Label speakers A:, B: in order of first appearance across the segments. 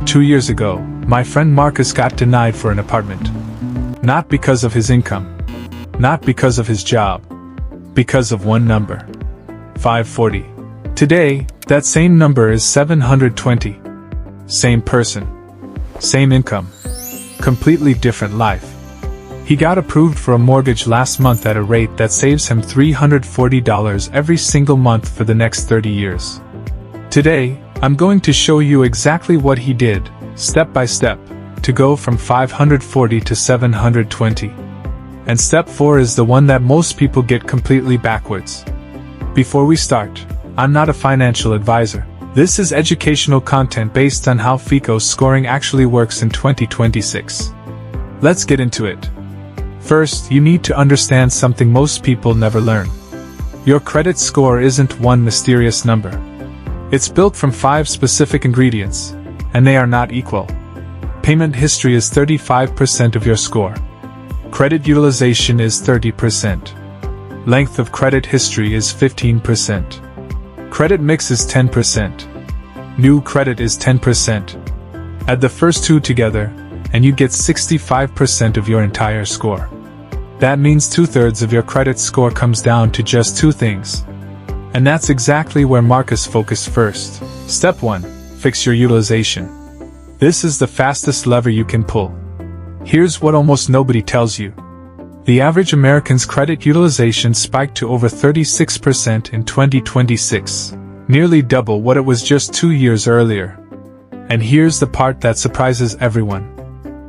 A: 2 years ago, my friend Marcus got denied for an apartment. Not because of his income. Not because of his job. Because of one number. 540. Today, that same number is 720. Same person. Same income. Completely different life. He got approved for a mortgage last month at a rate that saves him $340 every single month for the next 30 years. Today, I'm going to show you exactly what he did, step by step, to go from 540 to 720. And step 4 is the one that most people get completely backwards. Before we start, I'm not a financial advisor. This is educational content based on how FICO scoring actually works in 2026. Let's get into it. First, you need to understand something most people never learn. Your credit score isn't one mysterious number. It's built from 5 specific ingredients, and they are not equal. Payment history is 35% of your score. Credit utilization is 30%. Length of credit history is 15%. Credit mix is 10%. New credit is 10%. Add the first 2 together, and you get 65% of your entire score. That means 2/3 of your credit score comes down to just 2 things. And that's exactly where Marcus focused first. Step 1. Fix your utilization. This is the fastest lever you can pull. Here's what almost nobody tells you. The average American's credit utilization spiked to over 36% in 2026, nearly double what it was just 2 years earlier. And here's the part that surprises everyone.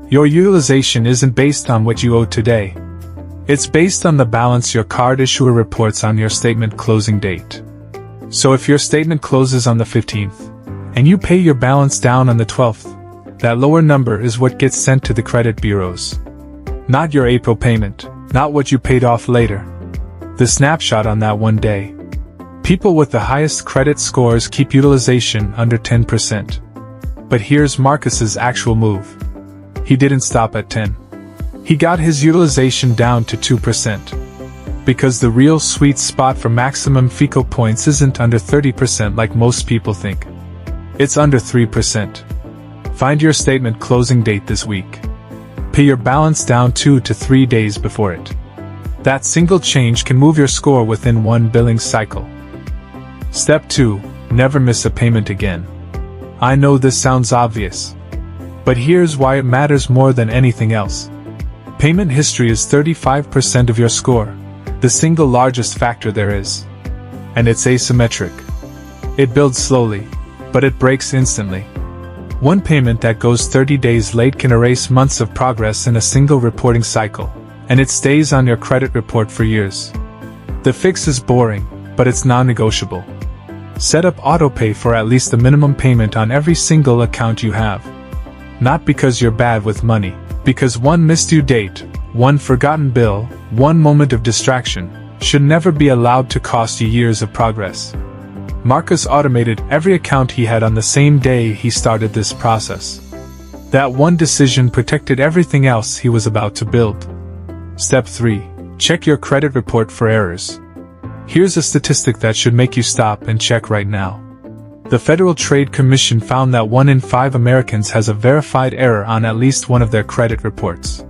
A: Your utilization isn't based on what you owe today. It's based on the balance your card issuer reports on your statement closing date. So if your statement closes on the 15th, and you pay your balance down on the 12th, that lower number is what gets sent to the credit bureaus. Not your April payment, not what you paid off later. The snapshot on that one day. People with the highest credit scores keep utilization under 10%. But here's Marcus's actual move. He didn't stop at 10. He got his utilization down to 2%. Because the real sweet spot for maximum FICO points isn't under 30% like most people think. It's under 3%. Find your statement closing date this week. Pay your balance down 2 to 3 days before it. That single change can move your score within 1 billing cycle. Step 2. Never miss a payment again. I know this sounds obvious. But here's why it matters more than anything else. Payment history is 35% of your score, the single largest factor there is. And it's asymmetric. It builds slowly, but it breaks instantly. One payment that goes 30 days late can erase months of progress in a single reporting cycle, and it stays on your credit report for years. The fix is boring, but it's non-negotiable. Set up autopay for at least the minimum payment on every single account you have. Not because you're bad with money, because one missed due date, one forgotten bill, one moment of distraction, should never be allowed to cost you years of progress. Marcus automated every account he had on the same day he started this process. That one decision protected everything else he was about to build. Step 3. Check your credit report for errors. Here's a statistic that should make you stop and check right now. The Federal Trade Commission found that 1 in 5 Americans has a verified error on at least one of their credit reports.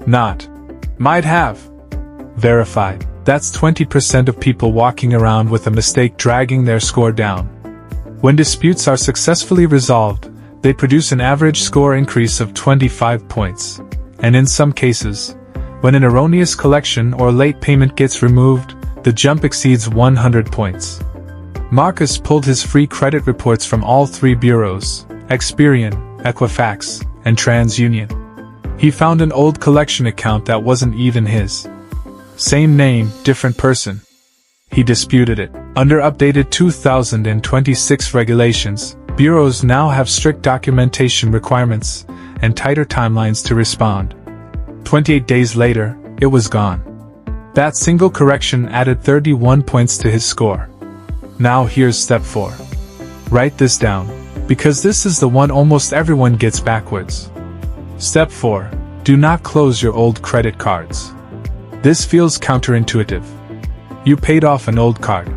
A: Not might have. Verified. That's 20% of people walking around with a mistake dragging their score down. When disputes are successfully resolved, they produce an average score increase of 25 points. And in some cases, when an erroneous collection or late payment gets removed, the jump exceeds 100 points. Marcus pulled his free credit reports from all 3 bureaus, Experian, Equifax, and TransUnion. He found an old collection account that wasn't even his. Same name, different person. He disputed it. Under updated 2026 regulations, bureaus now have strict documentation requirements and tighter timelines to respond. 28 days later, it was gone. That single correction added 31 points to his score. Now here's step 4. Write this down, because this is the one almost everyone gets backwards. Step 4. Do not close your old credit cards. This feels counterintuitive. You paid off an old card.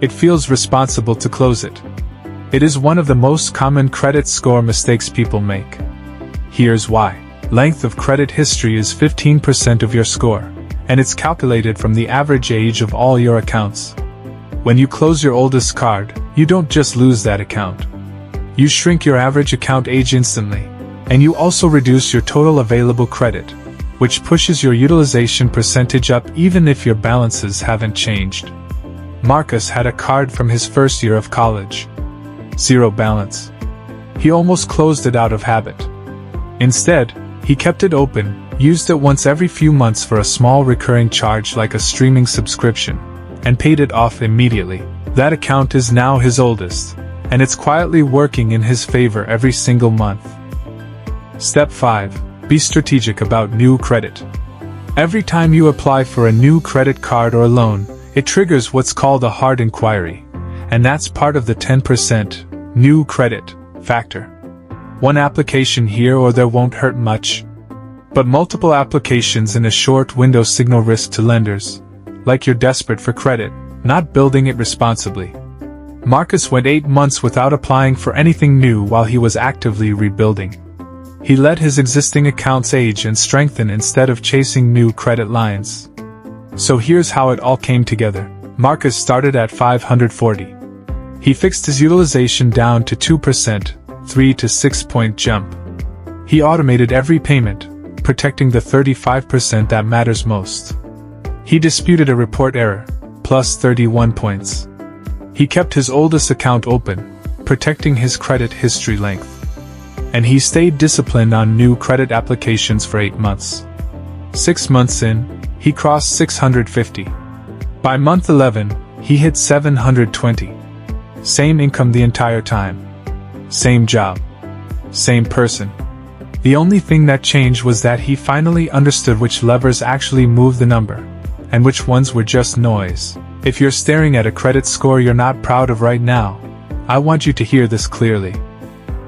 A: It feels responsible to close it. It is one of the most common credit score mistakes people make. Here's why. Length of credit history is 15% of your score, and it's calculated from the average age of all your accounts. When you close your oldest card, you don't just lose that account. You shrink your average account age instantly, and you also reduce your total available credit, which pushes your utilization percentage up even if your balances haven't changed. Marcus had a card from his first year of college. 0 balance. He almost closed it out of habit. Instead, he kept it open, used it once every few months for a small recurring charge like a streaming subscription, and paid it off immediately. That account is now his oldest, and it's quietly working in his favor every single month. Step 5. Be strategic about new credit. Every time you apply for a new credit card or loan, it triggers what's called a hard inquiry, and that's part of the 10% new credit factor. One application here or there won't hurt much, but multiple applications in a short window signal risk to lenders, like you're desperate for credit, not building it responsibly. Marcus went 8 months without applying for anything new while he was actively rebuilding. He let his existing accounts age and strengthen instead of chasing new credit lines. So here's how it all came together. Marcus started at 540. He fixed his utilization down to 2%, 3 to 6 point jump. He automated every payment, protecting the 35% that matters most. He disputed a report error, plus 31 points. He kept his oldest account open, protecting his credit history length. And he stayed disciplined on new credit applications for 8 months. 6 months in, he crossed 650. By month 11, he hit 720. Same income the entire time. Same job. Same person. The only thing that changed was that he finally understood which levers actually moved the number, and which ones were just noise. If you're staring at a credit score you're not proud of right now, I want you to hear this clearly.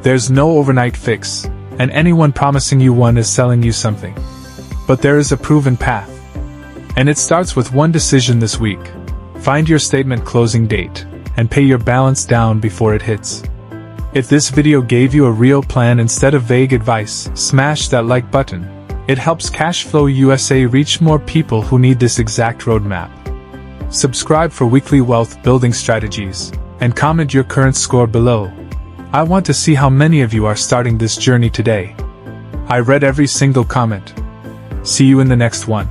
A: There's no overnight fix, and anyone promising you one is selling you something. But there is a proven path. And it starts with one decision this week. Find your statement closing date, and pay your balance down before it hits. If this video gave you a real plan instead of vague advice, smash that like button. It helps CashFlow USA reach more people who need this exact roadmap. Subscribe for weekly wealth building strategies, and comment your current score below. I want to see how many of you are starting this journey today. I read every single comment. See you in the next one.